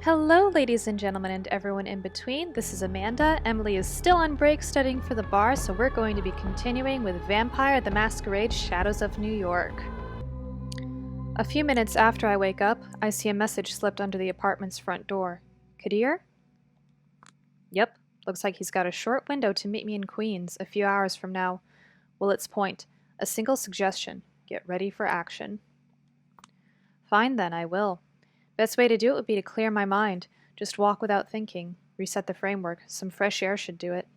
Hello, ladies and gentlemen, and everyone in between. This is Amanda. Emily is still on break studying for the bar, so we're going to be continuing with Vampire the Masquerade Shadows of New York. A few minutes after I wake up, I see a message slipped under the apartment's front door. Kadir? Yep, looks like he's got a short window to meet me in Queens a few hours from now. Willet's point. A single suggestion. Get ready for action. Fine then, I will. Best way to do it would be to clear my mind. Just walk without thinking. Reset the framework. Some fresh air should do it.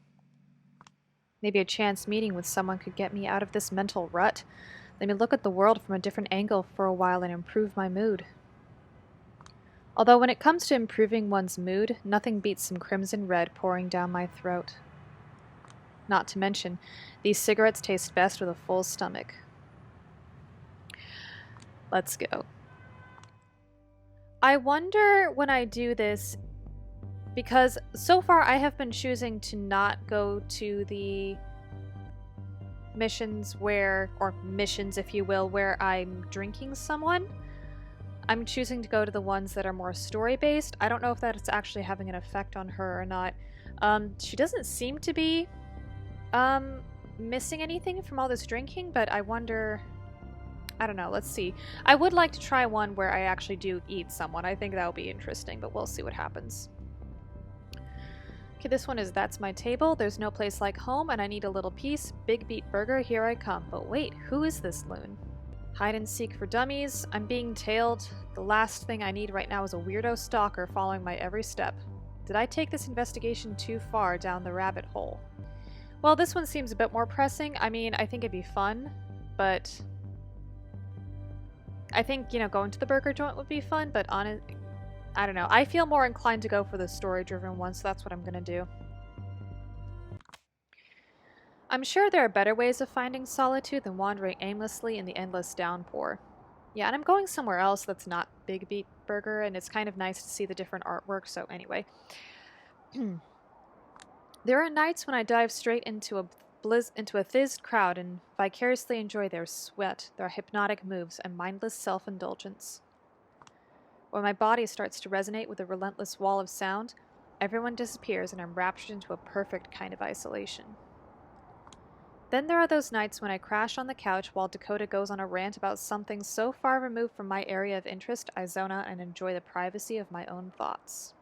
Maybe a chance meeting with someone could get me out of this mental rut. Let me look at the world from a different angle for a while and improve my mood. Although when it comes to improving one's mood, nothing beats some crimson red pouring down my throat. Not to mention, these cigarettes taste best with a full stomach. Let's go. I wonder when I do this, because so far I have been choosing to not go to the missions or missions if you will, where I'm drinking someone. I'm choosing to go to the ones that are more story-based. I don't know if that's actually having an effect on her or not. She doesn't seem to be missing anything from all this drinking, but I wonder... I don't know, let's see. I would like to try one where I actually do eat someone. I think that would be interesting, but we'll see what happens. Okay, this one is That's My Table. There's no place like home, and I need a little piece. Big Beat Burger, here I come. But wait, who is this loon? Hide and seek for dummies. I'm being tailed. The last thing I need right now is a weirdo stalker following my every step. Did I take this investigation too far down the rabbit hole? Well, this one seems a bit more pressing. I mean, I think it'd be fun, but... I think, going to the burger joint would be fun, but I don't know. I feel more inclined to go for the story-driven one, so that's what I'm gonna do. I'm sure there are better ways of finding solitude than wandering aimlessly in the endless downpour. Yeah, and I'm going somewhere else that's not Big Beat Burger, and it's kind of nice to see the different artwork, so anyway. There are nights when I dive straight into a thizzed crowd and vicariously enjoy their sweat, their hypnotic moves, and mindless self-indulgence. When my body starts to resonate with a relentless wall of sound, everyone disappears and I'm raptured into a perfect kind of isolation. Then there are those nights when I crash on the couch while Dakota goes on a rant about something so far removed from my area of interest, I zone out and enjoy the privacy of my own thoughts.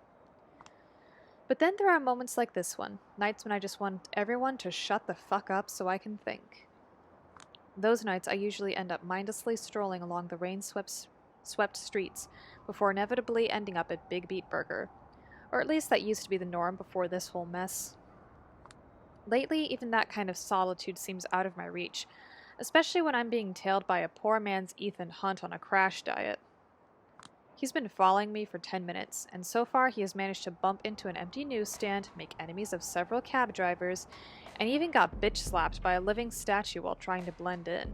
But then there are moments like this one, nights when I just want everyone to shut the fuck up so I can think. Those nights I usually end up mindlessly strolling along the rain-swept streets before inevitably ending up at Big Beat Burger. Or at least that used to be the norm before this whole mess. Lately, even that kind of solitude seems out of my reach, especially when I'm being tailed by a poor man's Ethan Hunt on a crash diet. He's been following me for 10 minutes, and so far he has managed to bump into an empty newsstand, make enemies of several cab drivers, and even got bitch-slapped by a living statue while trying to blend in.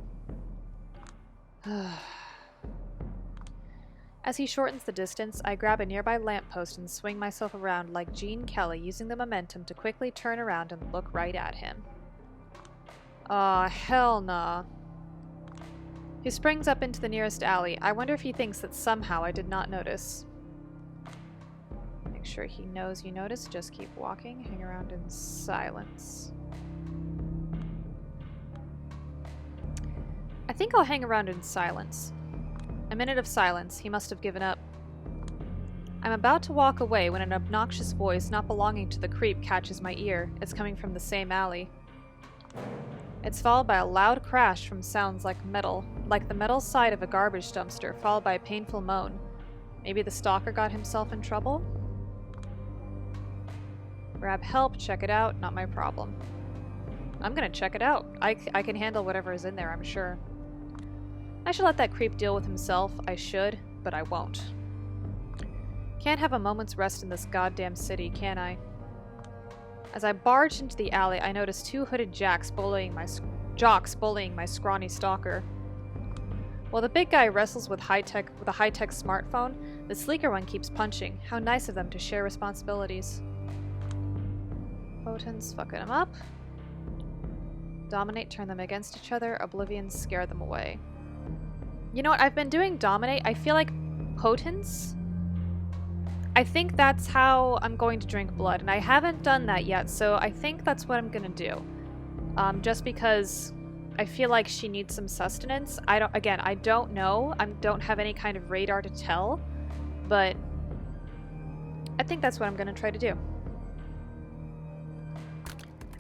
As he shortens the distance, I grab a nearby lamppost and swing myself around like Gene Kelly, using the momentum to quickly turn around and look right at him. Aw, hell nah. He springs up into the nearest alley. I wonder if he thinks that somehow I did not notice. Make sure he knows you noticed. Just keep walking. Hang around in silence. I think I'll hang around in silence. A minute of silence. He must have given up. I'm about to walk away when an obnoxious voice not belonging to the creep catches my ear. It's coming from the same alley. It's followed by a loud crash from sounds like metal, like the metal side of a garbage dumpster, followed by a painful moan. Maybe the stalker got himself in trouble? Grab help, check it out, not my problem. I'm gonna check it out. I can handle whatever is in there, I'm sure. I should let that creep deal with himself. I should, but I won't. Can't have a moment's rest in this goddamn city, can I? As I barge into the alley, I notice two hooded jocks bullying my scrawny stalker. While the big guy wrestles with a high-tech smartphone, the sleeker one keeps punching. How nice of them to share responsibilities. Potence, fucking them up. Dominate, turn them against each other. Oblivion, scare them away. You know what? I've been doing Dominate. I feel like Potence I think that's how I'm going to drink blood, and I haven't done that yet, so I think that's what I'm gonna do. Just because I feel like she needs some sustenance. I don't know. I don't have any kind of radar to tell, but I think that's what I'm gonna try to do.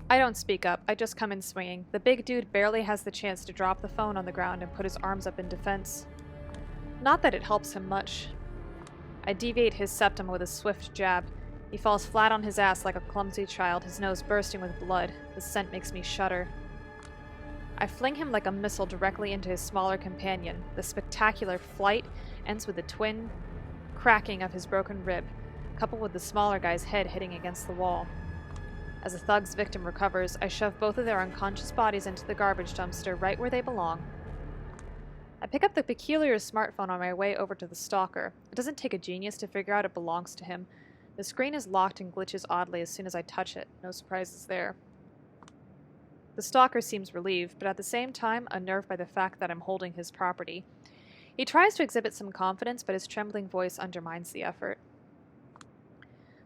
I don't speak up. I just come in swinging. The big dude barely has the chance to drop the phone on the ground and put his arms up in defense. Not that it helps him much. I deviate his septum with a swift jab. He falls flat on his ass like a clumsy child, his nose bursting with blood. The scent makes me shudder. I fling him like a missile directly into his smaller companion. The spectacular flight ends with the twin cracking of his broken rib, coupled with the smaller guy's head hitting against the wall. As the thug's victim recovers, I shove both of their unconscious bodies into the garbage dumpster right where they belong. I pick up the peculiar smartphone on my way over to the stalker. It doesn't take a genius to figure out it belongs to him. The screen is locked and glitches oddly as soon as I touch it. No surprises there. The stalker seems relieved, but at the same time unnerved by the fact that I'm holding his property. He tries to exhibit some confidence, but his trembling voice undermines the effort.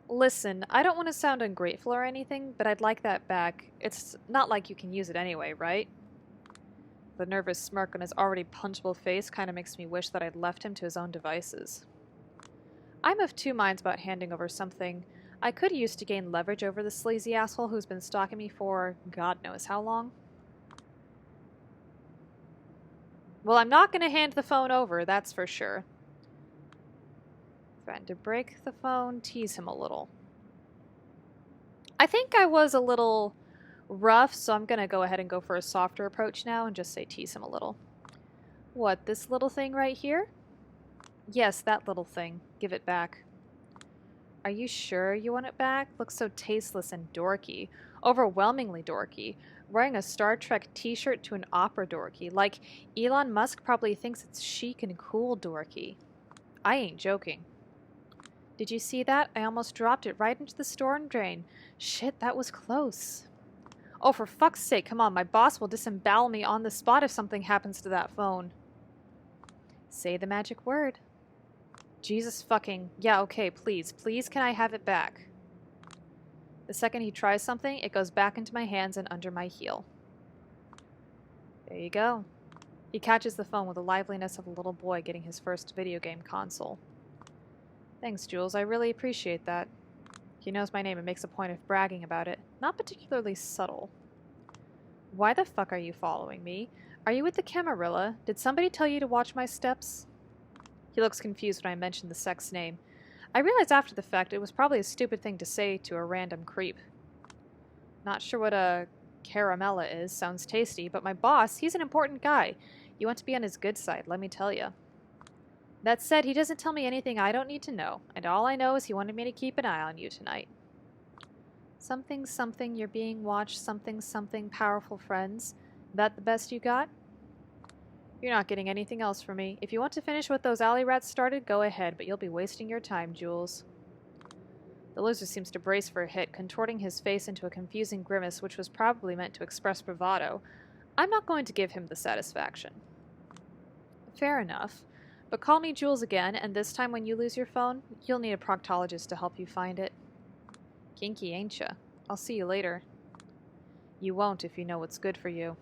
Listen, I don't want to sound ungrateful or anything, but I'd like that back. It's not like you can use it anyway, right? The nervous smirk on his already punchable face kind of makes me wish that I'd left him to his own devices. I'm of two minds about handing over something I could use to gain leverage over the sleazy asshole who's been stalking me for God knows how long. Well, I'm not going to hand the phone over, that's for sure. Threaten to break the phone, tease him a little. I think I was a little rough, so I'm going to go ahead and go for a softer approach now and just say tease him a little. What, this little thing right here? Yes, that little thing. Give it back. Are you sure you want it back? Looks so tasteless and dorky. Overwhelmingly dorky. Wearing a Star Trek t-shirt to an opera dorky. Like Elon Musk probably thinks it's chic and cool dorky. I ain't joking. Did you see that? I almost dropped it right into the storm drain. Shit, that was close. Oh, for fuck's sake, come on. My boss will disembowel me on the spot if something happens to that phone. Say the magic word. Jesus fucking... Yeah, okay, please. Please, can I have it back? The second he tries something, it goes back into my hands and under my heel. There you go. He catches the phone with the liveliness of a little boy getting his first video game console. Thanks, Jules. I really appreciate that. He knows my name and makes a point of bragging about it. Not particularly subtle. Why the fuck are you following me? Are you with the Camarilla? Did somebody tell you to watch my steps? He looks confused when I mention the sex name. I realize after the fact it was probably a stupid thing to say to a random creep. Not sure what a caramella is. Sounds tasty, but my boss, he's an important guy. You want to be on his good side, let me tell you. That said, he doesn't tell me anything I don't need to know, and all I know is he wanted me to keep an eye on you tonight. Something, something, you're being watched, something, something, powerful friends. That the best you got? You're not getting anything else from me. If you want to finish what those alley rats started, go ahead, but you'll be wasting your time, Jules. The loser seems to brace for a hit, contorting his face into a confusing grimace which was probably meant to express bravado. I'm not going to give him the satisfaction. Fair enough. But call me Jules again, and this time when you lose your phone, you'll need a proctologist to help you find it. Kinky, ain't ya? I'll see you later. You won't if you know what's good for you.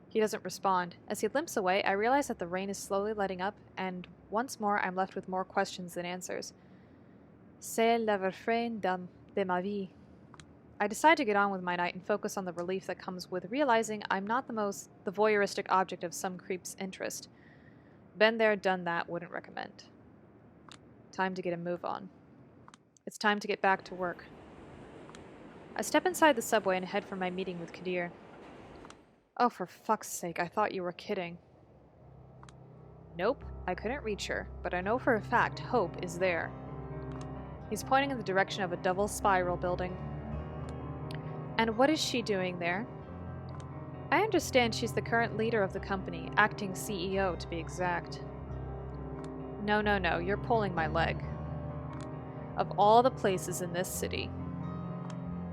He doesn't respond. As he limps away, I realize that the rain is slowly letting up, and once more I'm left with more questions than answers. C'est la refrain de ma vie. I decide to get on with my night and focus on the relief that comes with realizing I'm not the voyeuristic object of some creep's interest. Been there, done that, wouldn't recommend. Time to get a move on. It's time to get back to work. I step inside the subway and head for my meeting with Kadir. Oh, for fuck's sake, I thought you were kidding. Nope, I couldn't reach her, but I know for a fact Hope is there. He's pointing in the direction of a double spiral building. And what is she doing there? I understand she's the current leader of the company, acting CEO to be exact. No, you're pulling my leg. Of all the places in this city.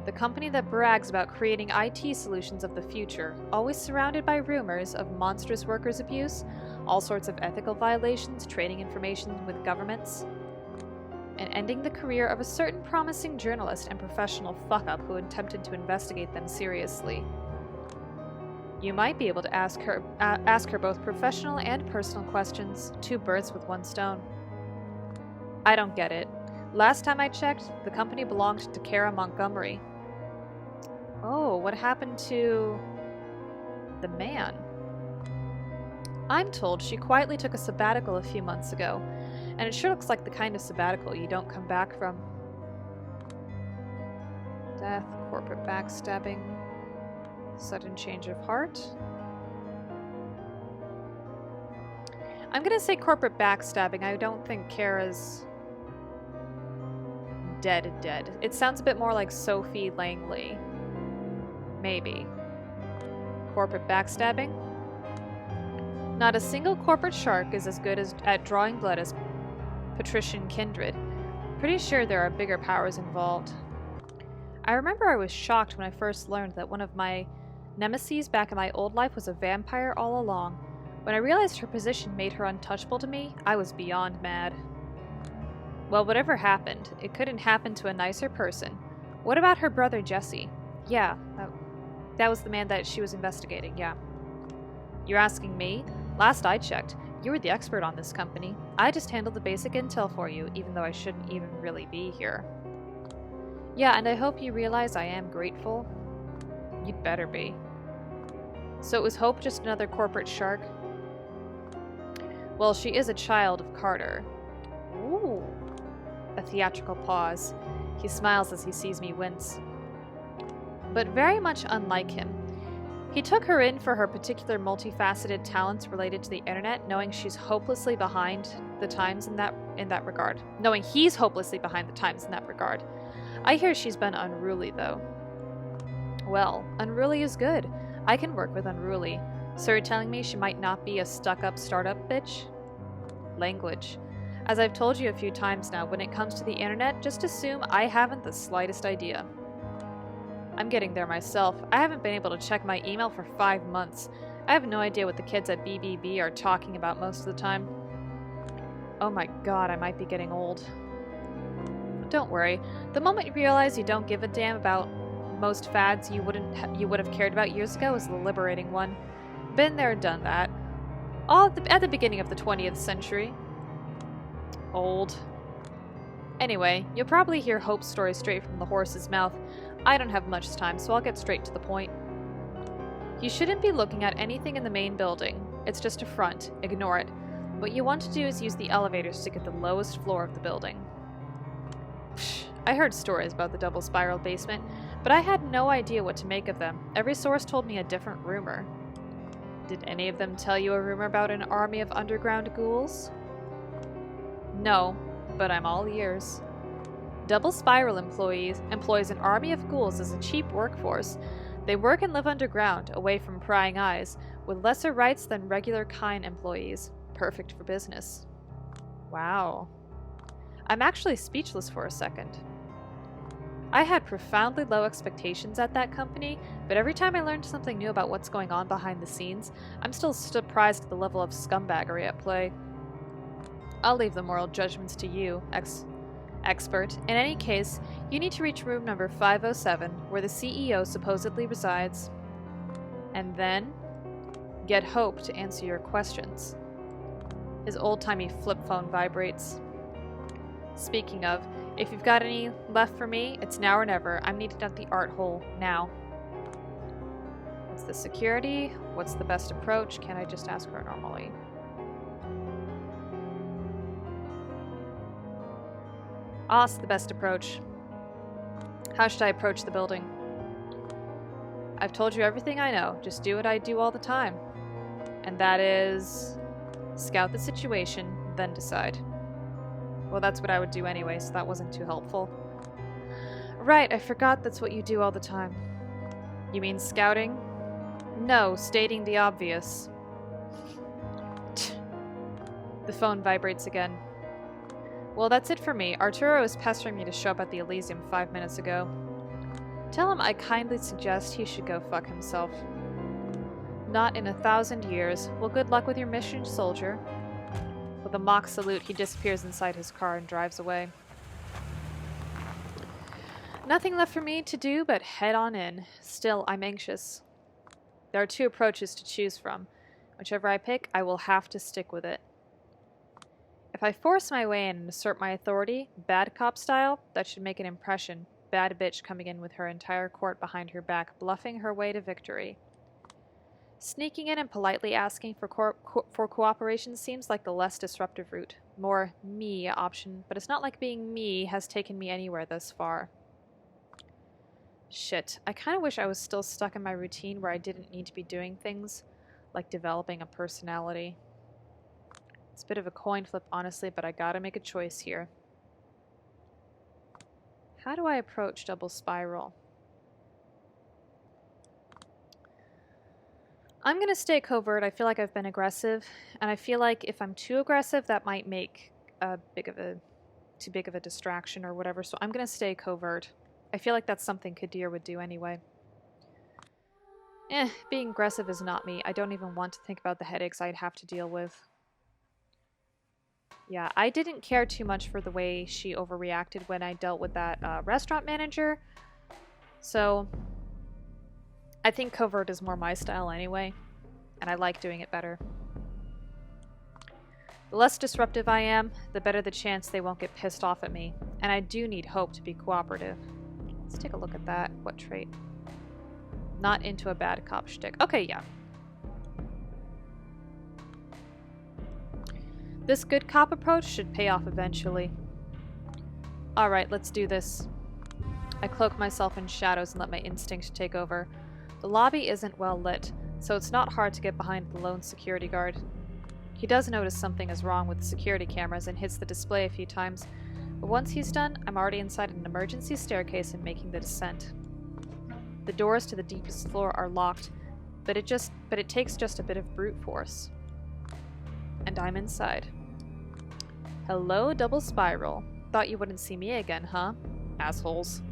The company that brags about creating IT solutions of the future, always surrounded by rumors of monstrous workers' abuse, all sorts of ethical violations, trading information with governments. and ending the career of a certain promising journalist and professional fuck-up who attempted to investigate them seriously. You might be able to ask her both professional and personal questions, 2 birds with 1 stone. I don't get it. Last time I checked, the company belonged to Kara Montgomery. Oh, what happened to the man? I'm told she quietly took a sabbatical a few months ago, and it sure looks like the kind of sabbatical you don't come back from. Death, corporate backstabbing, sudden change of heart. I'm gonna say corporate backstabbing. I don't think Kara's dead. It sounds a bit more like Sophie Langley. Maybe. Corporate backstabbing? Not a single corporate shark is as good at drawing blood as patrician kindred. Pretty sure there are bigger powers involved. I remember I was shocked when I first learned that one of my nemeses back in my old life was a vampire all along. When I realized her position made her untouchable to me, I was beyond mad. Well, whatever happened, it couldn't happen to a nicer person. What about her brother Jesse? Yeah, that was the man that she was investigating, yeah. You're asking me? Last I checked, you were the expert on this company. I just handled the basic intel for you, even though I shouldn't even really be here. Yeah, and I hope you realize I am grateful. You'd better be. So it was Hope just another corporate shark? Well, she is a child of Carter. Ooh. A theatrical pause. He smiles as he sees me wince. But very much unlike him. He took her in for her particular multifaceted talents related to the internet, knowing she's hopelessly behind the times in that regard. Knowing he's hopelessly behind the times in that regard. I hear she's been unruly, though. Well, unruly is good. I can work with unruly. So you're telling me she might not be a stuck-up startup bitch? Language. As I've told you a few times now, when it comes to the internet, just assume I haven't the slightest idea. I'm getting there myself. I haven't been able to check my email for 5 months. I have no idea what the kids at BBB are talking about most of the time. Oh my god, I might be getting old. Don't worry. The moment you realize you don't give a damn about most fads you would have cared about years ago is the liberating one. Been there, done that. All at the beginning of the 20th century. Old. Anyway, you'll probably hear Hope's story straight from the horse's mouth. I don't have much time, so I'll get straight to the point. You shouldn't be looking at anything in the main building. It's just a front. Ignore it. What you want to do is use the elevators to get the lowest floor of the building. Psh, I heard stories about the double spiral basement, but I had no idea what to make of them. Every source told me a different rumor. Did any of them tell you a rumor about an army of underground ghouls? No, but I'm all ears. Double Spiral employs an army of ghouls as a cheap workforce. They work and live underground, away from prying eyes, with lesser rights than regular Kine employees. Perfect for business. Wow. I'm actually speechless for a second. I had profoundly low expectations at that company, but every time I learned something new about what's going on behind the scenes, I'm still surprised at the level of scumbaggery at play. I'll leave the moral judgments to you, expert. In any case, you need to reach room number 507, where the CEO supposedly resides. And then, get Hope to answer your questions. His old-timey flip phone vibrates. Speaking of, if you've got any left for me, it's now or never. I'm needed at the art hole, now. What's the security? What's the best approach? Can't I just ask her normally? I'll ask the best approach. How should I approach the building? I've told you everything I know. Just do what I do all the time. And that is... scout the situation, then decide. Well, that's what I would do anyway, so that wasn't too helpful. Right, I forgot that's what you do all the time. You mean scouting? No, stating the obvious. The phone vibrates again. Well, that's it for me. Arturo is pestering me to show up at the Elysium 5 minutes ago. Tell him I kindly suggest he should go fuck himself. Not in 1,000 years. Well, good luck with your mission, soldier. With a mock salute, he disappears inside his car and drives away. Nothing left for me to do but head on in. Still, I'm anxious. There are 2 approaches to choose from. Whichever I pick, I will have to stick with it. If I force my way in and assert my authority, bad cop style, that should make an impression. Bad bitch coming in with her entire court behind her back, bluffing her way to victory. Sneaking in and politely asking for cooperation seems like the less disruptive route. More me option, but it's not like being me has taken me anywhere thus far. Shit, I kind of wish I was still stuck in my routine where I didn't need to be doing things like developing a personality. It's a bit of a coin flip, honestly, but I gotta make a choice here. How do I approach Double Spiral? I'm gonna stay covert. I feel like I've been aggressive, and I feel like if I'm too aggressive, that might make too big of a distraction or whatever, so I'm gonna stay covert. I feel like that's something Kadir would do anyway. Being aggressive is not me. I don't even want to think about the headaches I'd have to deal with. Yeah, I didn't care too much for the way she overreacted when I dealt with that restaurant manager. So, I think covert is more my style anyway, and I like doing it better. The less disruptive I am, the better the chance they won't get pissed off at me. And I do need Hope to be cooperative. Let's take a look at that. What trait? Not into a bad cop shtick. Okay, yeah. This good cop approach should pay off eventually. Alright, let's do this. I cloak myself in shadows and let my instinct take over. The lobby isn't well lit, so it's not hard to get behind the lone security guard. He does notice something is wrong with the security cameras and hits the display a few times, but once he's done, I'm already inside an emergency staircase and making the descent. The doors to the deepest floor are locked, but it takes just a bit of brute force. And I'm inside. Hello, Double Spiral. Thought you wouldn't see me again, huh? Assholes.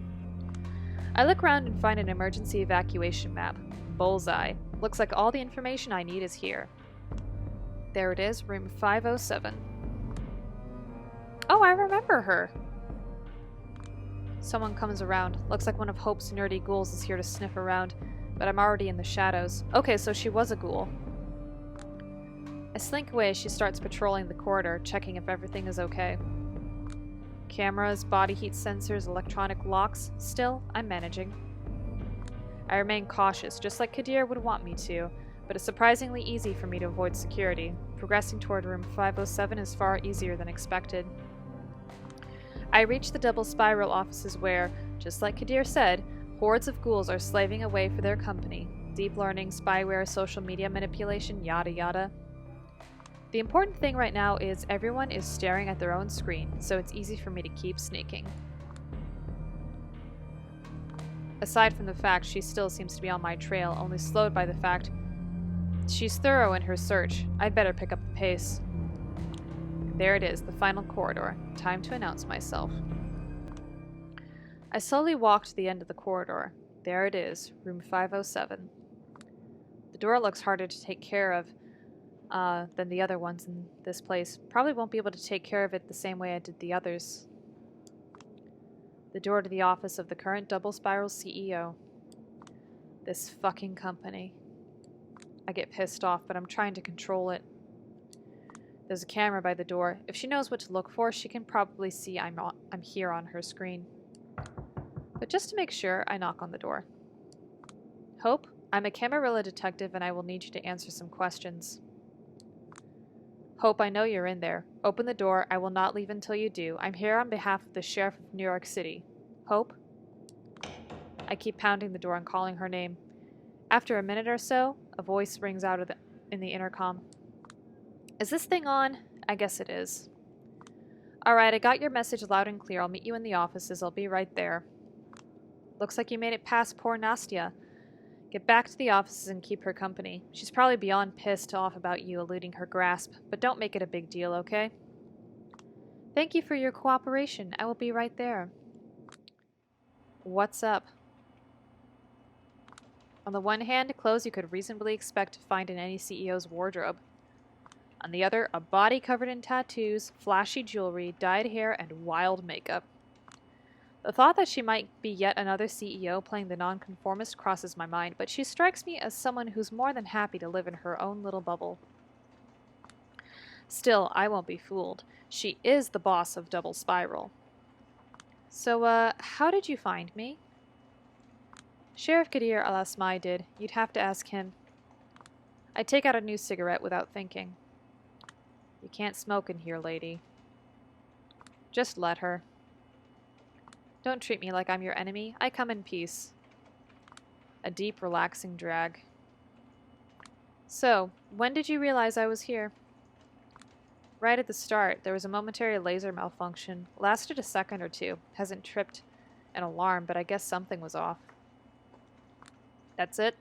I look around and find an emergency evacuation map. Bullseye. Looks like all the information I need is here. There it is, room 507. Oh, I remember her! Someone comes around. Looks like one of Hope's nerdy ghouls is here to sniff around, but I'm already in the shadows. Okay, so she was a ghoul. I slink away as she starts patrolling the corridor, checking if everything is okay. Cameras, body heat sensors, electronic locks. Still, I'm managing. I remain cautious, just like Kadir would want me to, but it's surprisingly easy for me to avoid security. Progressing toward room 507 is far easier than expected. I reach the Double Spiral offices where, just like Kadir said, hordes of ghouls are slaving away for their company. Deep learning, spyware, social media manipulation, yada yada. The important thing right now is everyone is staring at their own screen, so it's easy for me to keep sneaking. Aside from the fact she still seems to be on my trail, only slowed by the fact she's thorough in her search. I'd better pick up the pace. There it is, the final corridor. Time to announce myself. I slowly walk to the end of the corridor. There it is, room 507. The door looks harder to take care of than the other ones in this place. Probably won't be able to take care of it the same way I did the others. The door to the office of the current Double Spiral CEO. This fucking company. I get pissed off, but I'm trying to control it. There's a camera by the door. If she knows what to look for, she can probably see I'm here on her screen. But just to make sure, I knock on the door. Hope, I'm a Camarilla detective and I will need you to answer some questions. Hope, I know you're in there. Open the door. I will not leave until you do. I'm here on behalf of the Sheriff of New York City. Hope? I keep pounding the door and calling her name. After a minute or so, a voice rings out in the intercom. Is this thing on? I guess it is. Alright, I got your message loud and clear. I'll meet you in the offices. I'll be right there. Looks like you made it past poor Nastya. Get back to the offices and keep her company. She's probably beyond pissed off about you eluding her grasp, but don't make it a big deal, okay? Thank you for your cooperation. I will be right there. What's up? On the one hand, clothes you could reasonably expect to find in any CEO's wardrobe. On the other, a body covered in tattoos, flashy jewelry, dyed hair, and wild makeup. The thought that she might be yet another CEO playing the nonconformist crosses my mind, but she strikes me as someone who's more than happy to live in her own little bubble. Still, I won't be fooled. She is the boss of Double Spiral. So, how did you find me? Sheriff Kadir Al-Asmai did. You'd have to ask him. I take out a new cigarette without thinking. You can't smoke in here, lady. Just let her. Don't treat me like I'm your enemy. I come in peace. A deep, relaxing drag. So, when did you realize I was here? Right at the start. There was a momentary laser malfunction. Lasted a second or two. Hasn't tripped an alarm, but I guess something was off. That's it.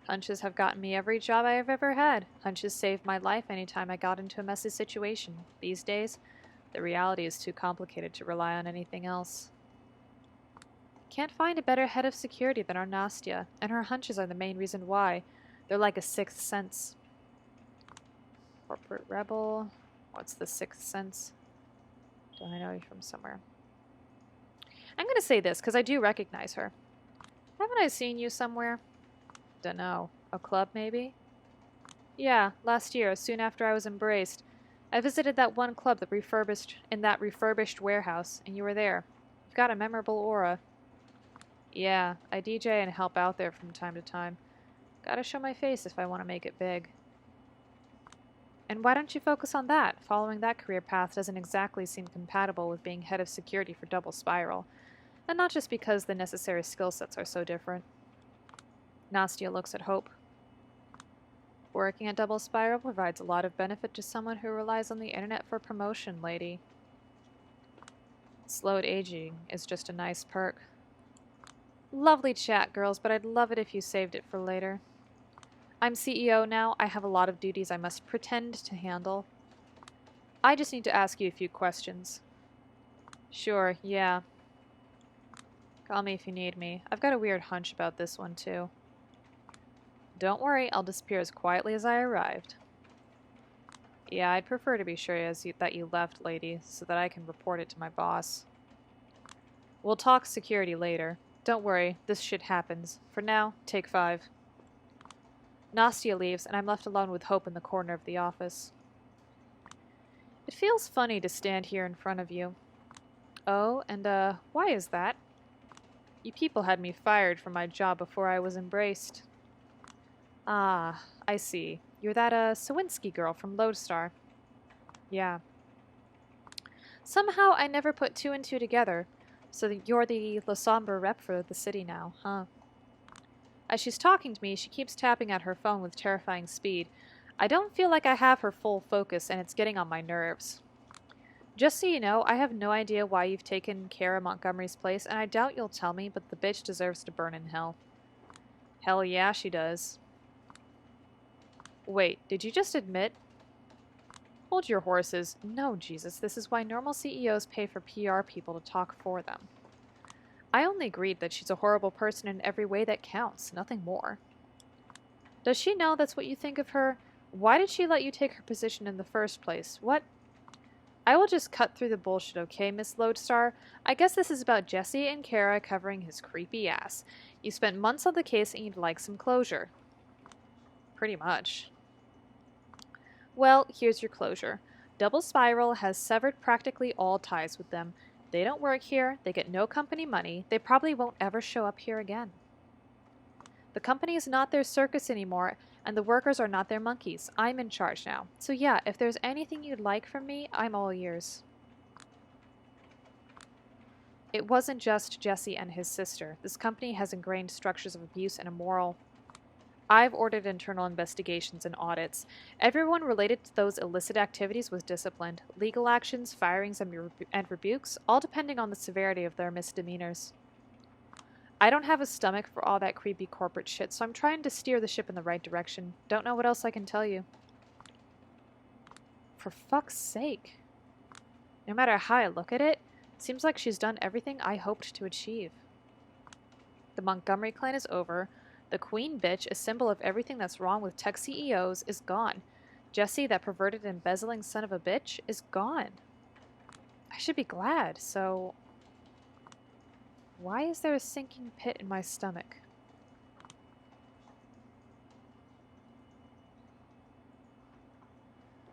Hunches have gotten me every job I have ever had. Hunches saved my life anytime I got into a messy situation. These days, the reality is too complicated to rely on anything else. Can't find a better head of security than our Nastya, and her hunches are the main reason why. They're like a sixth sense. Corporate rebel. What's the sixth sense? Don't I know you from somewhere? I'm going to say this, because I do recognize her. Haven't I seen you somewhere? Dunno. A club, maybe? Yeah, last year, soon after I was embraced. I visited that one club that refurbished warehouse, and you were there. You've got a memorable aura. Yeah, I DJ and help out there from time to time. Gotta show my face if I want to make it big. And why don't you focus on that? Following that career path doesn't exactly seem compatible with being head of security for Double Spiral. And not just because the necessary skill sets are so different. Nastya looks at Hope. Working at Double Spiral provides a lot of benefit to someone who relies on the internet for promotion, lady. Slowed aging is just a nice perk. Lovely chat, girls, but I'd love it if you saved it for later. I'm CEO now. I have a lot of duties I must pretend to handle. I just need to ask you a few questions. Sure, yeah. Call me if you need me. I've got a weird hunch about this one, too. Don't worry, I'll disappear as quietly as I arrived. Yeah, I'd prefer to be sure that you left, lady, so that I can report it to my boss. We'll talk security later. Don't worry, this shit happens. For now, take 5. Nastya leaves, and I'm left alone with Hope in the corner of the office. It feels funny to stand here in front of you. Oh, and why is that? You people had me fired from my job before I was embraced. Ah, I see. You're that, Sawinski girl from Lodestar. Yeah. Somehow I never put 2 and 2 together, so that you're the La Sombre rep for the city now, huh? As she's talking to me, she keeps tapping at her phone with terrifying speed. I don't feel like I have her full focus, and it's getting on my nerves. Just so you know, I have no idea why you've taken Kara Montgomery's place, and I doubt you'll tell me, but the bitch deserves to burn in hell. Hell yeah, she does. Wait, did you just admit? Hold your horses. No, Jesus, this is why normal CEOs pay for PR people to talk for them. I only agreed that she's a horrible person in every way that counts, nothing more. Does she know that's what you think of her? Why did she let you take her position in the first place? What? I will just cut through the bullshit, okay, Miss Lodestar? I guess this is about Jesse and Kara covering his creepy ass. You spent months on the case and you'd like some closure. Pretty much. Well, here's your closure. Double Spiral has severed practically all ties with them. They don't work here, they get no company money, they probably won't ever show up here again. The company is not their circus anymore, and the workers are not their monkeys. I'm in charge now. So yeah, if there's anything you'd like from me, I'm all ears. It wasn't just Jesse and his sister. This company has ingrained structures of abuse and immoral. I've ordered internal investigations and audits. Everyone related to those illicit activities was disciplined. Legal actions, firings, and rebukes, all depending on the severity of their misdemeanors. I don't have a stomach for all that creepy corporate shit, so I'm trying to steer the ship in the right direction. Don't know what else I can tell you. For fuck's sake. No matter how I look at it, seems like she's done everything I hoped to achieve. The Montgomery clan is over. The queen bitch, a symbol of everything that's wrong with tech CEOs, is gone. Jesse, that perverted and embezzling son of a bitch, is gone. I should be glad, so... Why is there a sinking pit in my stomach?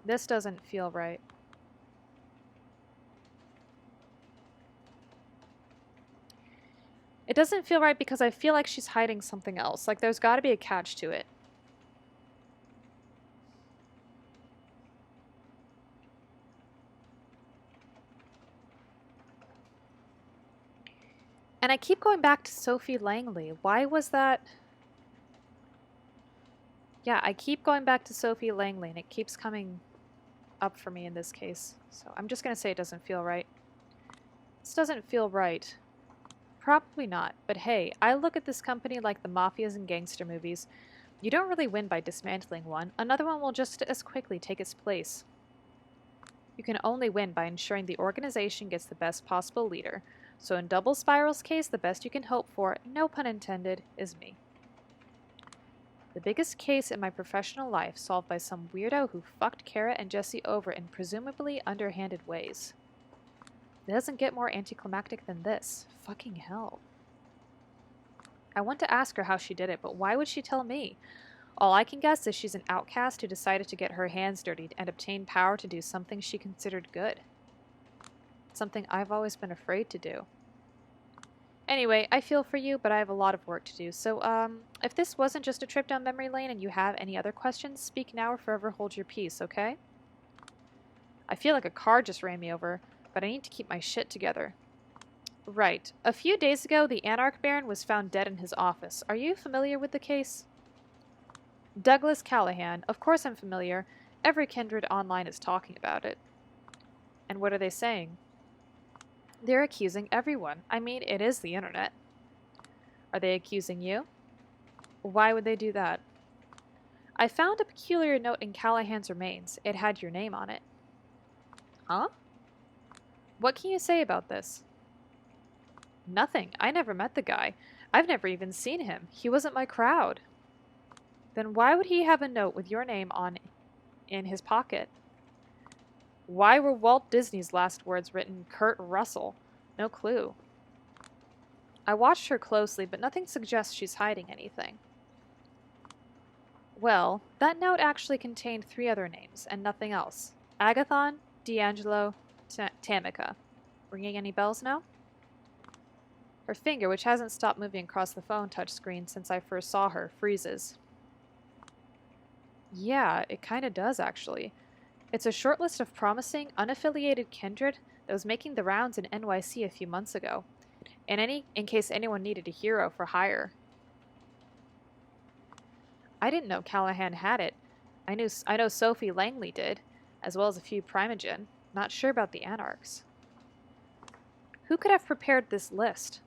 This doesn't feel right. It doesn't feel right because I feel like she's hiding something else. Like there's got to be a catch to it. And I keep going back to Sophie Langley. Why was that? Yeah, I keep going back to Sophie Langley and it keeps coming up for me in this case. So I'm just going to say it doesn't feel right. This doesn't feel right. Probably not, but hey, I look at this company like the mafias and gangster movies. You don't really win by dismantling one. Another one will just as quickly take its place. You can only win by ensuring the organization gets the best possible leader. So in Double Spiral's case, the best you can hope for, no pun intended, is me. The biggest case in my professional life solved by some weirdo who fucked Kara and Jesse over in presumably underhanded ways. It doesn't get more anticlimactic than this. Fucking hell. I want to ask her how she did it, but why would she tell me? All I can guess is she's an outcast who decided to get her hands dirty and obtain power to do something she considered good. Something I've always been afraid to do. Anyway, I feel for you, but I have a lot of work to do. So, if this wasn't just a trip down memory lane and you have any other questions, speak now or forever hold your peace, okay? I feel like a car just ran me over, but I need to keep my shit together. Right. A few days ago, the Anarch Baron was found dead in his office. Are you familiar with the case? Douglas Callahan. Of course I'm familiar. Every kindred online is talking about it. And what are they saying? They're accusing everyone. I mean, it is the internet. Are they accusing you? Why would they do that? I found a peculiar note in Callahan's remains. It had your name on it. Huh? What can you say about this? Nothing. I never met the guy. I've never even seen him. He wasn't my crowd. Then why would he have a note with your name on in his pocket? Why were Walt Disney's last words written Kurt Russell? No clue. I watched her closely, but nothing suggests she's hiding anything. Well, that note actually contained 3 other names, and nothing else. Agathon, D'Angelo, Tamika. Ringing any bells now? Her finger, which hasn't stopped moving across the phone touchscreen since I first saw her, freezes. Yeah, it kinda does, actually. It's a short list of promising, unaffiliated kindred that was making the rounds in NYC a few months ago, in case anyone needed a hero for hire. I didn't know Callahan had it. I know Sophie Langley did, as well as a few Primogen. Not sure about the Anarchs. Who could have prepared this list?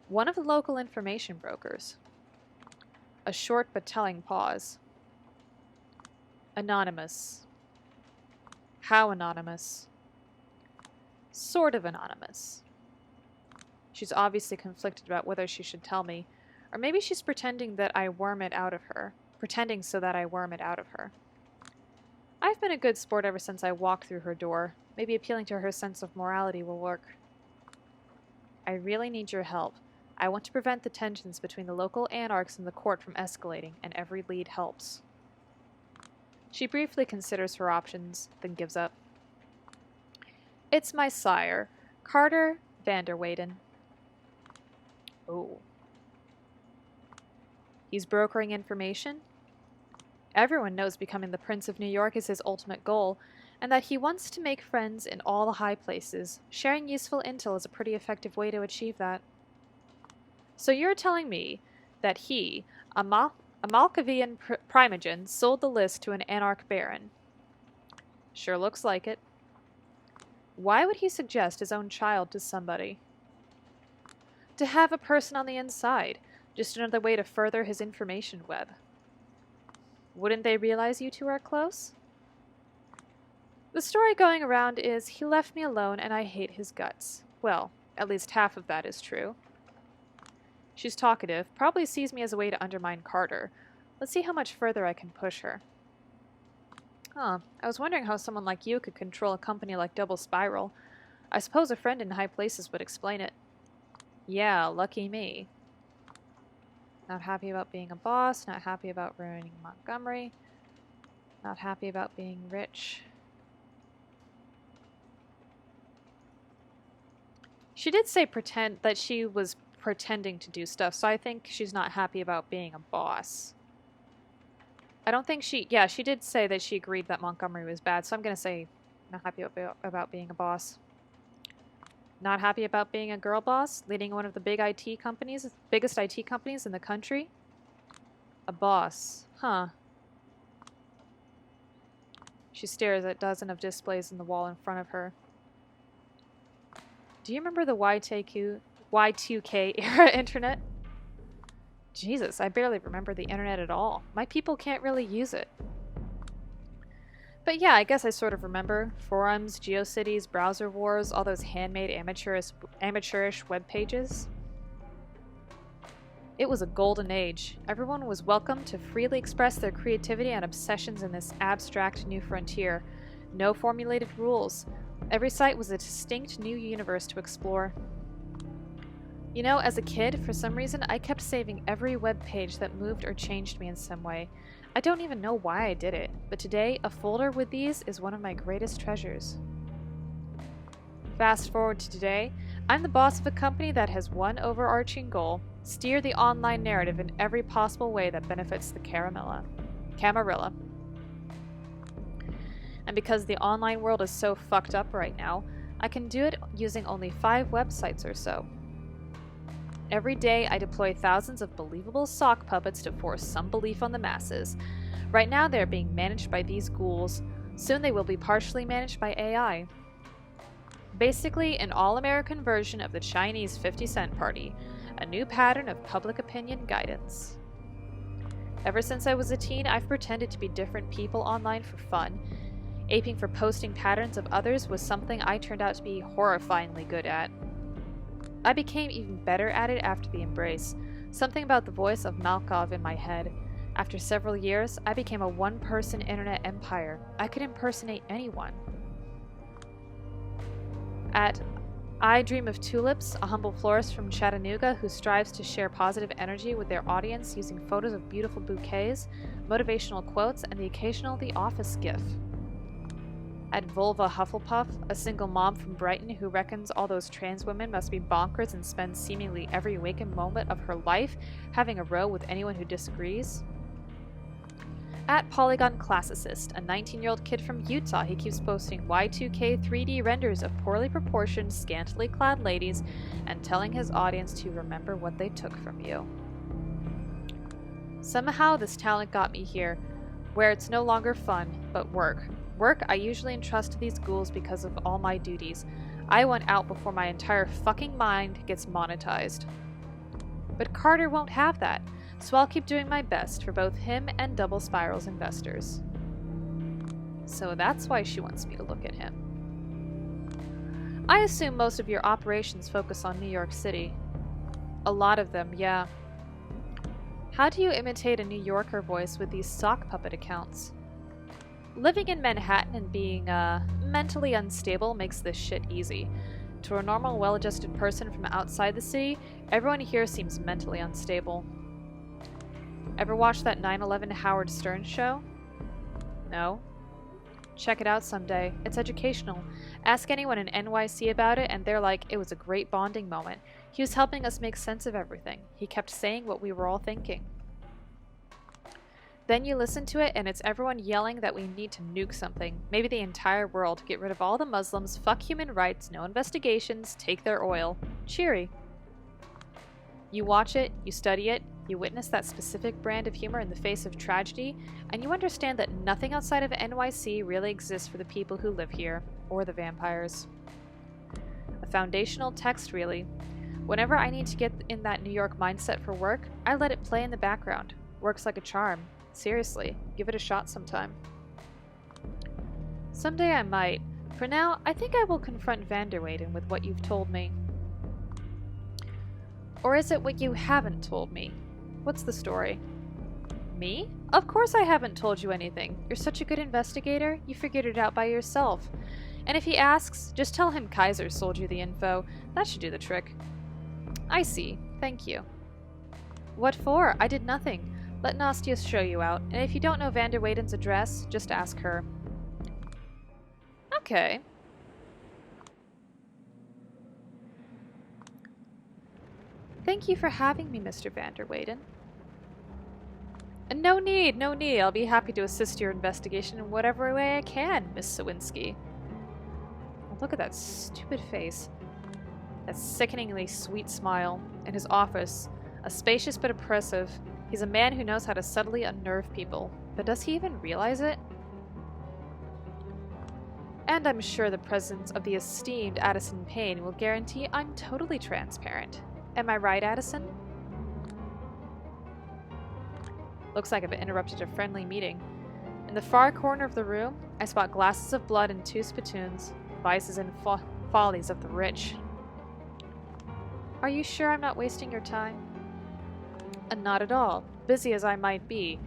One of the local information brokers. A short but telling pause. Anonymous. How anonymous? Sort of anonymous. She's obviously conflicted about whether she should tell me, or maybe she's pretending that I worm it out of her. Pretending so that I worm it out of her. I've been a good sport ever since I walked through her door. Maybe appealing to her sense of morality will work. I really need your help. I want to prevent the tensions between the local anarchs and the court from escalating, and every lead helps. She briefly considers her options, then gives up. It's my sire, Carter Vanderweyden. Oh. He's brokering information? Everyone knows becoming the Prince of New York is his ultimate goal, and that he wants to make friends in all the high places. Sharing useful intel is a pretty effective way to achieve that. So you're telling me that he, a Malkavian Primogen, sold the list to an Anarch Baron? Sure looks like it. Why would he suggest his own child to somebody? To have a person on the inside, just another way to further his information web. Wouldn't they realize you two are close? The story going around is he left me alone and I hate his guts. Well, at least half of that is true. She's talkative, probably sees me as a way to undermine Carter. Let's see how much further I can push her. Huh, I was wondering how someone like you could control a company like Double Spiral. I suppose a friend in high places would explain it. Yeah, lucky me. Not happy about being a boss, not happy about ruining Montgomery, not happy about being rich. She did say that she was pretending to do stuff, so I think she's not happy about being a boss. I don't think yeah, she did say that she agreed that Montgomery was bad, so I'm going to say not happy about being a boss. Not happy about being a girl boss, leading one of the biggest IT companies in the country. A boss. Huh. She stares at dozens of displays in the wall in front of her. Do you remember the Y2K era internet? Jesus, I barely remember the internet at all. My people can't really use it. But yeah, I guess I sort of remember. Forums, GeoCities, browser wars, all those handmade amateurish web pages. It was a golden age. Everyone was welcome to freely express their creativity and obsessions in this abstract new frontier. No formulated rules. Every site was a distinct new universe to explore. You know, as a kid, for some reason, I kept saving every web page that moved or changed me in some way. I don't even know why I did it, but today, a folder with these is one of my greatest treasures. Fast forward to today, I'm the boss of a company that has one overarching goal: steer the online narrative in every possible way that benefits the Camarilla. And because the online world is so fucked up right now, I can do it using only 5 websites or so. Every day, I deploy thousands of believable sock puppets to force some belief on the masses. Right now, they're being managed by these ghouls. Soon they will be partially managed by AI. Basically, an all-American version of the Chinese 50-cent party, a new pattern of public opinion guidance. Ever since I was a teen, I've pretended to be different people online for fun. Aping for posting patterns of others was something I turned out to be horrifyingly good at. I became even better at it after the embrace, something about the voice of Malkov in my head. After several years, I became a one-person internet empire. I could impersonate anyone. At I Dream of Tulips, a humble florist from Chattanooga who strives to share positive energy with their audience using photos of beautiful bouquets, motivational quotes, and the occasional The Office gif. At Vulva Hufflepuff, a single mom from Brighton who reckons all those trans women must be bonkers and spends seemingly every waking moment of her life having a row with anyone who disagrees. At Polygon Classicist, a 19-year-old kid from Utah who keeps posting Y2K 3D renders of poorly proportioned, scantily clad ladies and telling his audience to remember what they took from you. Somehow this talent got me here, where it's no longer fun, but work. Work I usually entrust to these ghouls because of all my duties. I want out before my entire fucking mind gets monetized. But Carter won't have that, so I'll keep doing my best for both him and Double Spiral's investors. So that's why she wants me to look at him. I assume most of your operations focus on New York City. A lot of them, yeah. How do you imitate a New Yorker voice with these sock puppet accounts? Living in Manhattan and being, mentally unstable makes this shit easy. To a normal, well-adjusted person from outside the city, everyone here seems mentally unstable. Ever watch that 9/11 Howard Stern show? No? Check it out someday. It's educational. Ask anyone in NYC about it and they're like, it was a great bonding moment. He was helping us make sense of everything. He kept saying what we were all thinking. Then you listen to it and it's everyone yelling that we need to nuke something, maybe the entire world, get rid of all the Muslims, fuck human rights, no investigations, take their oil. Cheery. You watch it, you study it, you witness that specific brand of humor in the face of tragedy, and you understand that nothing outside of NYC really exists for the people who live here, or the vampires. A foundational text, really. Whenever I need to get in that New York mindset for work, I let it play in the background. Works like a charm. Seriously, give it a shot sometime. Someday I might. For now, I think I will confront Vanderweyden with what you've told me. Or is it what you haven't told me? What's the story? Me? Of course I haven't told you anything. You're such a good investigator, you figured it out by yourself. And if he asks, just tell him Kaiser sold you the info. That should do the trick. I see. Thank you. What for? I did nothing. Let Nastia show you out, and if you don't know Vander Weyden's address, just ask her. Okay. Thank you for having me, Mr. Vander Weyden. No need, no need. I'll be happy to assist your investigation in whatever way I can, Miss Sawinski. Look at that stupid face. That sickeningly sweet smile. In his office, a spacious but oppressive, he's a man who knows how to subtly unnerve people. But does he even realize it? And I'm sure the presence of the esteemed Addison Payne will guarantee I'm totally transparent. Am I right, Addison? Looks like I've interrupted a friendly meeting. In the far corner of the room, I spot glasses of blood and two spittoons, vices and follies of the rich. Are you sure I'm not wasting your time? Not at all. Busy as I might be,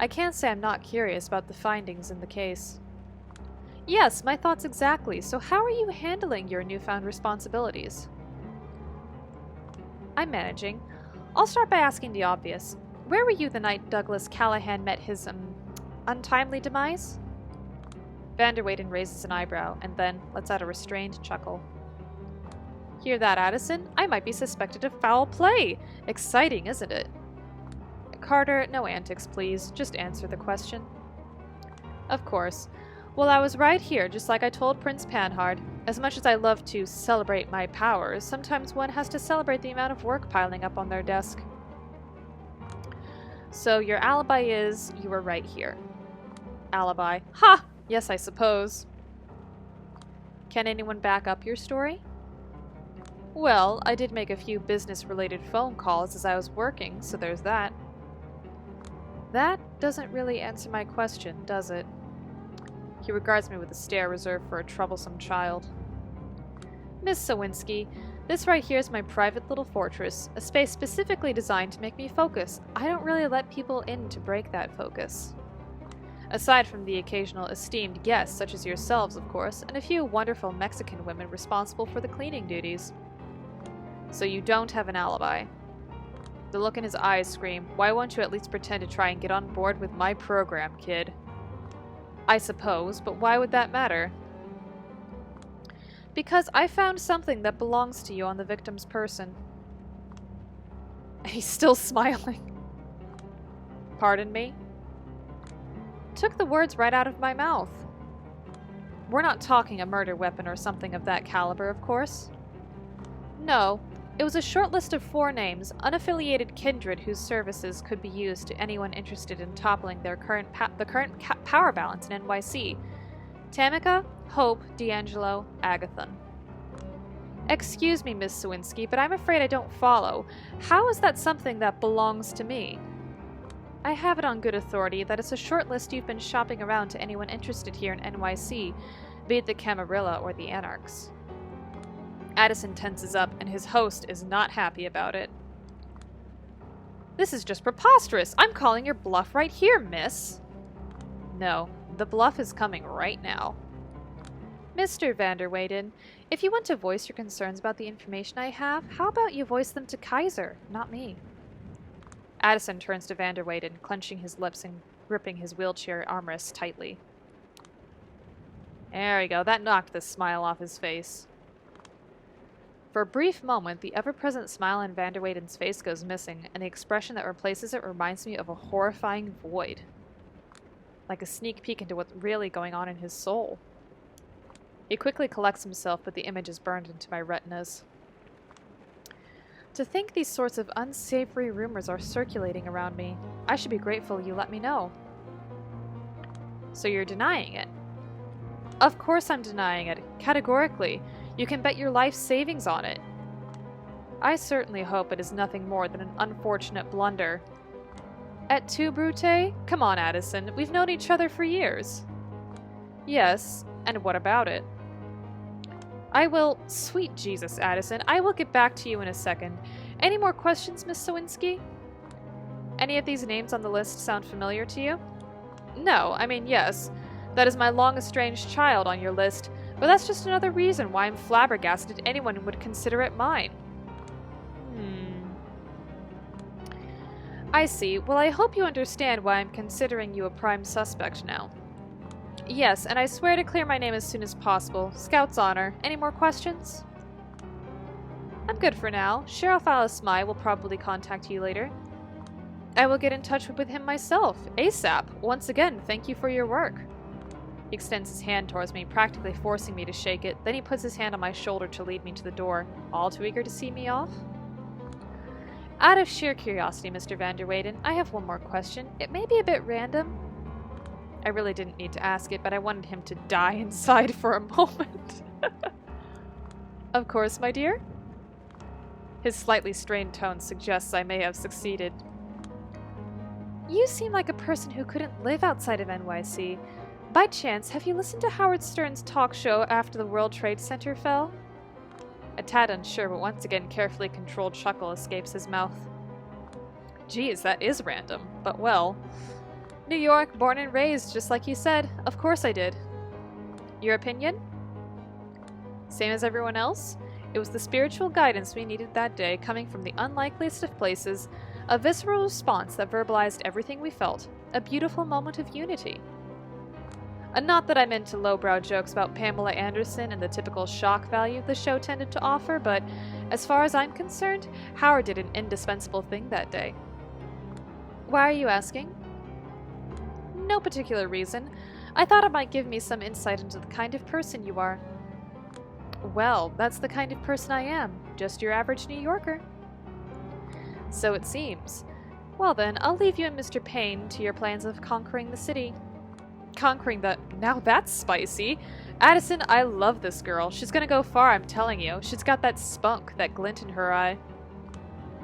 I can't say I'm not curious about the findings in the case. Yes, my thoughts exactly. So how are you handling your newfound responsibilities? I'm managing. I'll start by asking the obvious. Where were you the night Douglas Callahan met his, untimely demise? Vander Weyden raises an eyebrow, and then lets out a restrained chuckle. Hear that, Addison? I might be suspected of foul play! Exciting, isn't it? Carter, no antics, please. Just answer the question. Of course. Well, I was right here, just like I told Prince Panhard. As much as I love to celebrate my powers, sometimes one has to celebrate the amount of work piling up on their desk. So your alibi is, you were right here. Alibi. Ha! Yes, I suppose. Can anyone back up your story? Well, I did make a few business-related phone calls as I was working, so there's that. That doesn't really answer my question, does it? He regards me with a stare reserved for a troublesome child. Miss Sawinski, this right here is my private little fortress, a space specifically designed to make me focus. I don't really let people in to break that focus. Aside from the occasional esteemed guests, such as yourselves, of course, and a few wonderful Mexican women responsible for the cleaning duties. So you don't have an alibi. The look in his eyes scream, why won't you at least pretend to try and get on board with my program, kid? I suppose, but why would that matter? Because I found something that belongs to you on the victim's person. He's still smiling. Pardon me? Took the words right out of my mouth. We're not talking a murder weapon or something of that caliber, of course. No, it was a short list of 4 names, unaffiliated kindred whose services could be used to anyone interested in toppling their current power balance in NYC. Tamika, Hope, D'Angelo, Agathon. Excuse me, Miss Sawinski, but I'm afraid I don't follow. How is that something that belongs to me? I have it on good authority that it's a short list you've been shopping around to anyone interested here in NYC, be it the Camarilla or the Anarchs. Addison tenses up, and his host is not happy about it. This is just preposterous! I'm calling your bluff right here, miss! No, the bluff is coming right now. Mr. Vander Weyden, if you want to voice your concerns about the information I have, how about you voice them to Kaiser, not me? Addison turns to Vander Weyden, clenching his lips and gripping his wheelchair armrest tightly. There we go, that knocked the smile off his face. For a brief moment, the ever-present smile on Vander Weyden's face goes missing, and the expression that replaces it reminds me of a horrifying void. Like a sneak peek into what's really going on in his soul. He quickly collects himself, but the image is burned into my retinas. To think these sorts of unsavory rumors are circulating around me. I should be grateful you let me know. So you're denying it? Of course I'm denying it, categorically. You can bet your life savings on it. I certainly hope it is nothing more than an unfortunate blunder. Et tu, Brute? Come on, Addison. We've known each other for years. Yes, and what about it? I will... Sweet Jesus, Addison. I will get back to you in a second. Any more questions, Miss Sawinski? Any of these names on the list sound familiar to you? No, I mean, yes. That is my long-estranged child on your list. But that's just another reason why I'm flabbergasted anyone would consider it mine. I see. Well, I hope you understand why I'm considering you a prime suspect now. Yes, and I swear to clear my name as soon as possible. Scout's honor. Any more questions? I'm good for now. Sheriff Alice Mai will probably contact you later. I will get in touch with him myself, ASAP. Once again, thank you for your work. He extends his hand towards me, practically forcing me to shake it. Then he puts his hand on my shoulder to lead me to the door. All too eager to see me off? Out of sheer curiosity, Mr. Van der Weyden, I have one more question. It may be a bit random. I really didn't need to ask it, but I wanted him to die inside for a moment. Of course, my dear. His slightly strained tone suggests I may have succeeded. You seem like a person who couldn't live outside of NYC. By chance, have you listened to Howard Stern's talk show after the World Trade Center fell? A tad unsure, but once again carefully controlled chuckle escapes his mouth. Geez, that is random, but well. New York, born and raised, just like you said. Of course I did. Your opinion? Same as everyone else? It was the spiritual guidance we needed that day, coming from the unlikeliest of places, a visceral response that verbalized everything we felt, a beautiful moment of unity. Not that I'm into lowbrow jokes about Pamela Anderson and the typical shock value the show tended to offer, but as far as I'm concerned, Howard did an indispensable thing that day. Why are you asking? No particular reason. I thought it might give me some insight into the kind of person you are. Well, that's the kind of person I am. Just your average New Yorker. So it seems. Well then, I'll leave you and Mr. Payne to your plans of conquering the city. Conquering the... Now that's spicy. Addison, I love this girl. She's gonna go far, I'm telling you. She's got that spunk, that glint in her eye.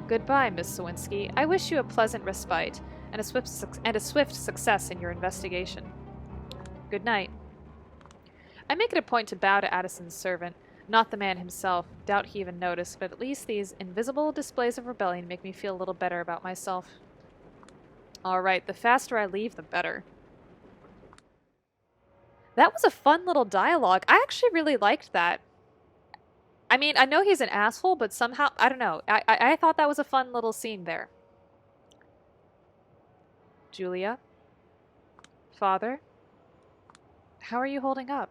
Goodbye, Miss Sawinski. I wish you a pleasant respite and a swift success in your investigation. Good night. I make it a point to bow to Addison's servant. Not the man himself. Doubt he even noticed, but at least these invisible displays of rebellion make me feel a little better about myself. Alright, the faster I leave, the better. That was a fun little dialogue. I actually really liked that. I mean, I know he's an asshole, but somehow, I don't know. I thought that was a fun little scene there. Julia? Father? How are you holding up?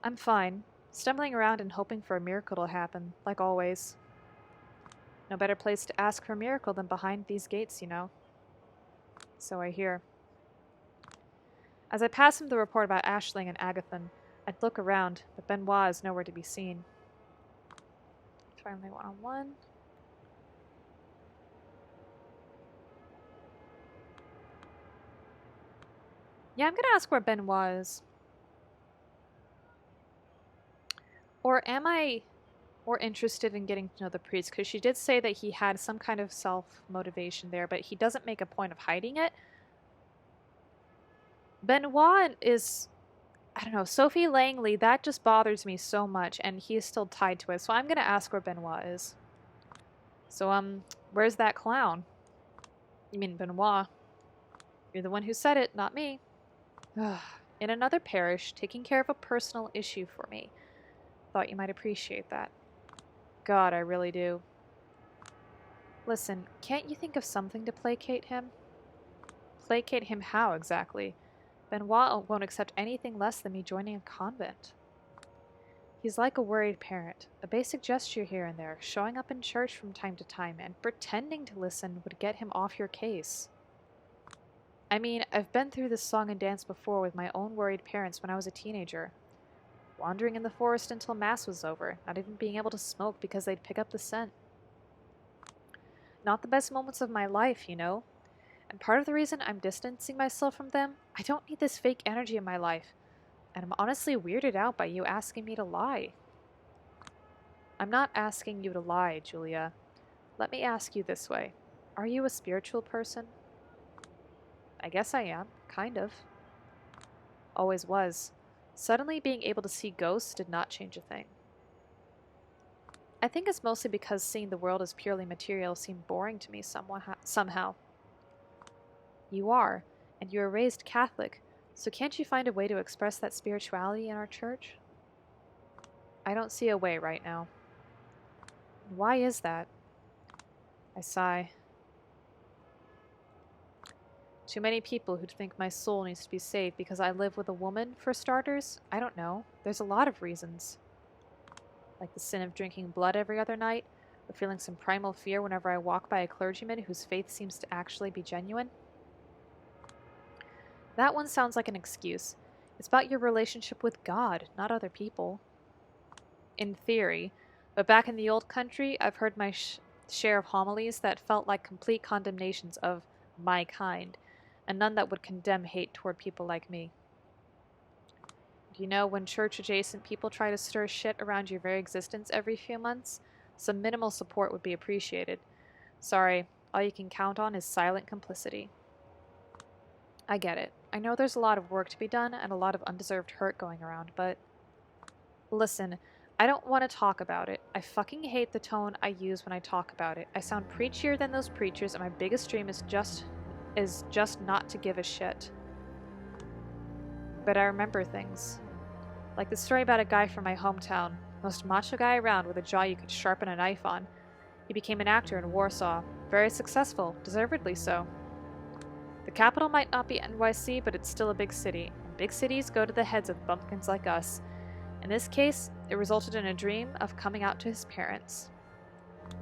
I'm fine. Stumbling around and hoping for a miracle to happen, like always. No better place to ask for a miracle than behind these gates, you know. So I hear. As I pass him the report about Aisling and Agathon, I'd look around, but Benoit is nowhere to be seen. Finally one-on-one. Yeah, I'm gonna ask where Benoit is. Or am I more interested in getting to know the priest? Because she did say that he had some kind of self-motivation there, but he doesn't make a point of hiding it. Benoit is... I don't know, Sophie Langley, that just bothers me so much, and he is still tied to it, so I'm gonna ask where Benoit is. So, where's that clown? You mean Benoit? You're the one who said it, not me. In another parish, taking care of a personal issue for me. Thought you might appreciate that. God, I really do. Listen, can't you think of something to placate him? Placate him how, exactly? Benoit won't accept anything less than me joining a convent. He's like a worried parent. A basic gesture here and there, showing up in church from time to time, and pretending to listen would get him off your case. I mean, I've been through this song and dance before with my own worried parents when I was a teenager. Wandering in the forest until Mass was over, not even being able to smoke because they'd pick up the scent. Not the best moments of my life, you know? And part of the reason I'm distancing myself from them, I don't need this fake energy in my life. And I'm honestly weirded out by you asking me to lie. I'm not asking you to lie, Julia. Let me ask you this way. Are you a spiritual person? I guess I am, kind of. Always was. Suddenly being able to see ghosts did not change a thing. I think it's mostly because seeing the world as purely material seemed boring to me somehow. You are, and you were raised Catholic, so can't you find a way to express that spirituality in our church? I don't see a way right now. Why is that? I sigh. Too many people who think my soul needs to be saved because I live with a woman, for starters? I don't know. There's a lot of reasons. Like the sin of drinking blood every other night, or feeling some primal fear whenever I walk by a clergyman whose faith seems to actually be genuine. That one sounds like an excuse. It's about your relationship with God, not other people. In theory, but back in the old country, I've heard my share of homilies that felt like complete condemnations of my kind, and none that would condemn hate toward people like me. Do you know, when church-adjacent people try to stir shit around your very existence every few months, some minimal support would be appreciated. Sorry, all you can count on is silent complicity. I get it. I know there's a lot of work to be done and a lot of undeserved hurt going around, but... Listen, I don't want to talk about it. I fucking hate the tone I use when I talk about it. I sound preachier than those preachers, and my biggest dream is just not to give a shit. But I remember things. Like the story about a guy from my hometown. Most macho guy around with a jaw you could sharpen a knife on. He became an actor in Warsaw. Very successful, deservedly so. The capital might not be NYC, but it's still a big city. And big cities go to the heads of bumpkins like us. In this case, it resulted in a dream of coming out to his parents.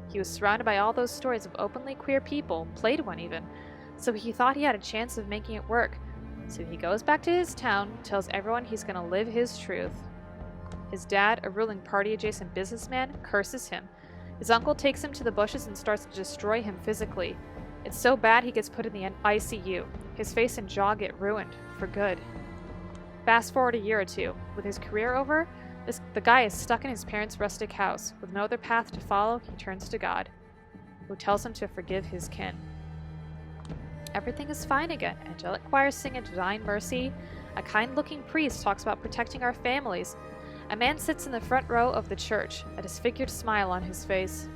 He was surrounded by all those stories of openly queer people, played one even, so he thought he had a chance of making it work. So he goes back to his town, tells everyone he's going to live his truth. His dad, a ruling party-adjacent businessman, curses him. His uncle takes him to the bushes and starts to destroy him physically. It's so bad he gets put in the ICU. His face and jaw get ruined, for good. Fast forward a year or two. With his career over, the guy is stuck in his parents' rustic house. With no other path to follow, he turns to God, who tells him to forgive his kin. Everything is fine again. Angelic choirs sing a divine mercy. A kind-looking priest talks about protecting our families. A man sits in the front row of the church, a disfigured smile on his face.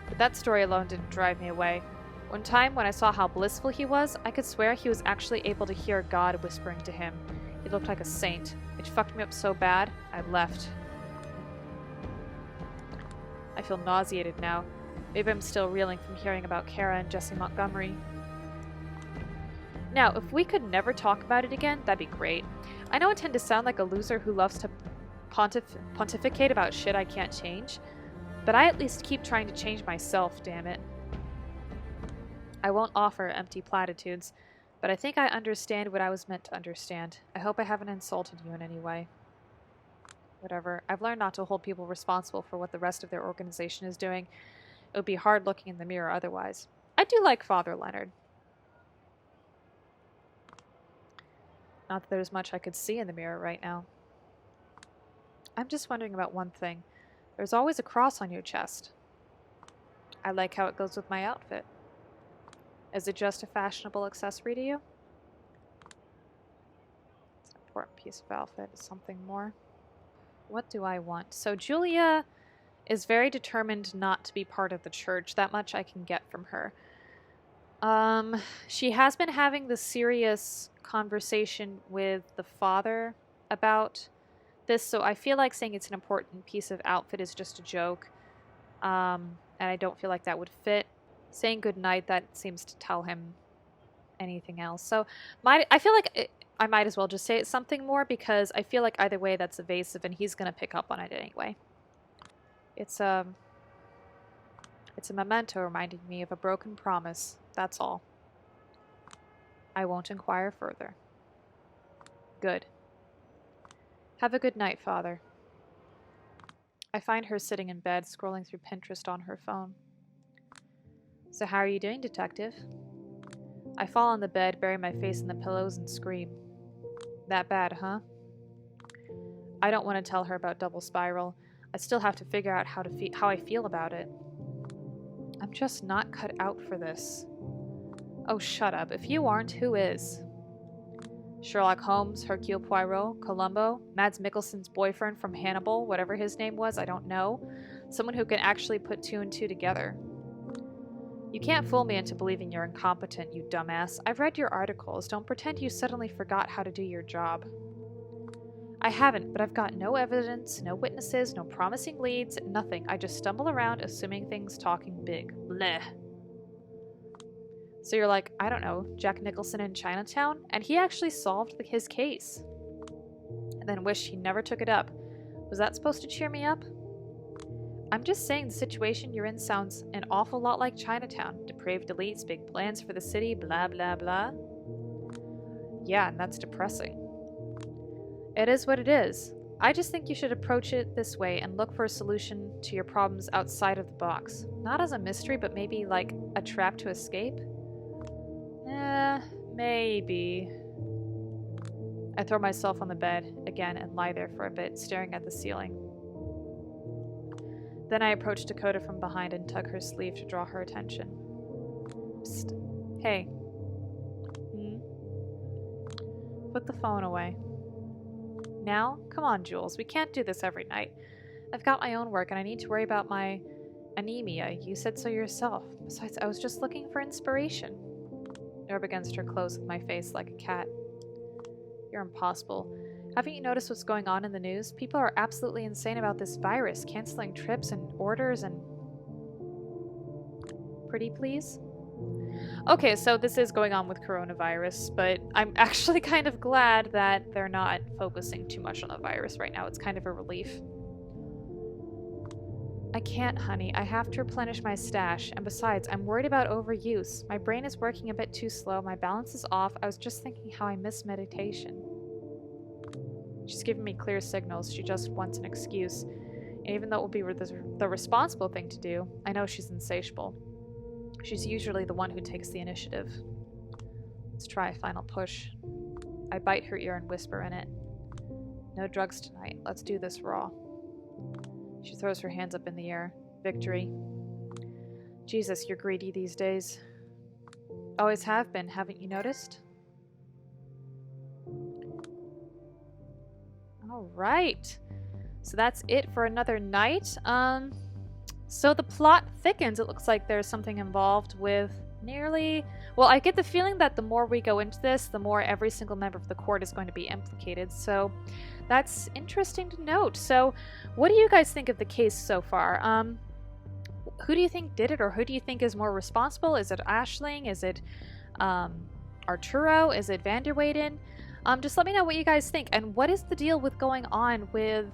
But that story alone didn't drive me away. One time, when I saw how blissful he was, I could swear he was actually able to hear God whispering to him. He looked like a saint. It fucked me up so bad, I left. I feel nauseated now. Maybe I'm still reeling from hearing about Kara and Jesse Montgomery. Now, if we could never talk about it again, that'd be great. I know I tend to sound like a loser who loves to pontificate about shit I can't change, but I at least keep trying to change myself, damn it. I won't offer empty platitudes, but I think I understand what I was meant to understand. I hope I haven't insulted you in any way. Whatever. I've learned not to hold people responsible for what the rest of their organization is doing. It would be hard looking in the mirror otherwise. I do like Father Leonard. Not that there's much I could see in the mirror right now. I'm just wondering about one thing. There's always a cross on your chest. I like how it goes with my outfit. Is it just a fashionable accessory to you? It's an important piece of outfit. Is something more? What do I want? So Julia is very determined not to be part of the church. That much I can get from her. She has been having this serious conversation with the father about this, so I feel like saying it's an important piece of outfit is just a joke. And I don't feel like that would fit. Saying goodnight, that seems to tell him anything else. So I feel like I might as well just say it's something more, because I feel like either way that's evasive and he's going to pick up on it anyway. It's a memento reminding me of a broken promise. That's all. I won't inquire further. Good. Have a good night, Father. I find her sitting in bed, scrolling through Pinterest on her phone. So how are you doing, Detective? I fall on the bed, bury my face in the pillows, and scream. That bad, huh? I don't want to tell her about Double Spiral. I still have to figure out how I feel about it. I'm just not cut out for this. Oh, shut up. If you aren't, who is? Sherlock Holmes, Hercule Poirot, Columbo, Mads Mikkelsen's boyfriend from Hannibal, whatever his name was, I don't know. Someone who can actually put two and two together. You can't fool me into believing you're incompetent, you dumbass. I've read your articles. Don't pretend you suddenly forgot how to do your job. I haven't, but I've got no evidence, no witnesses, no promising leads, nothing. I just stumble around assuming things talking big. Bleh. So you're like, I don't know, Jack Nicholson in Chinatown? And he actually solved his case. And then wished he never took it up. Was that supposed to cheer me up? I'm just saying the situation you're in sounds an awful lot like Chinatown. Depraved elites, big plans for the city, blah blah blah. Yeah, and that's depressing. It is what it is. I just think you should approach it this way and look for a solution to your problems outside of the box. Not as a mystery, but maybe like a trap to escape? Maybe. I throw myself on the bed again and lie there for a bit, staring at the ceiling. Then I approach Dakota from behind and tug her sleeve to draw her attention. Psst. Hey. Put the phone away. Now? Come on, Jules. We can't do this every night. I've got my own work and I need to worry about my anemia. You said so yourself. Besides, I was just looking for inspiration. I rub against her clothes with my face like a cat. You're impossible. Haven't you noticed what's going on in the news? People are absolutely insane about this virus, canceling trips and orders and... Pretty please? Okay, so this is going on with coronavirus, but I'm actually kind of glad that they're not focusing too much on the virus right now. It's kind of a relief. I can't, honey. I have to replenish my stash, and besides, I'm worried about overuse. My brain is working a bit too slow, my balance is off. I was just thinking how I miss meditation. She's giving me clear signals. She just wants an excuse. And even though it will be the responsible thing to do, I know she's insatiable. She's usually the one who takes the initiative. Let's try a final push. I bite her ear and whisper in it. No drugs tonight. Let's do this raw. She throws her hands up in the air. Victory. Jesus, you're greedy these days. Always have been, haven't you noticed? Alright. So that's it for another night. So the plot thickens. It looks like there's something involved with nearly... Well, I get the feeling that the more we go into this, the more every single member of the court is going to be implicated. So that's interesting to note. So what do you guys think of the case so far? Who do you think did it, or who do you think is more responsible? Is it Aisling? Is it Arturo? Is it Van der Weyden? Just let me know what you guys think. And what is the deal with going on with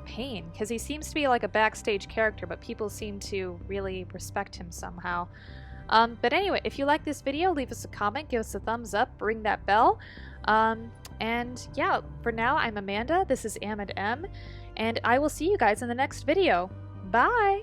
Payne? Because he seems to be like a backstage character, but people seem to really respect him somehow. But anyway, if you like this video, leave us a comment, give us a thumbs up, ring that bell. And yeah, for now, I'm Amanda. This is Am and M, and I will see you guys in the next video. Bye!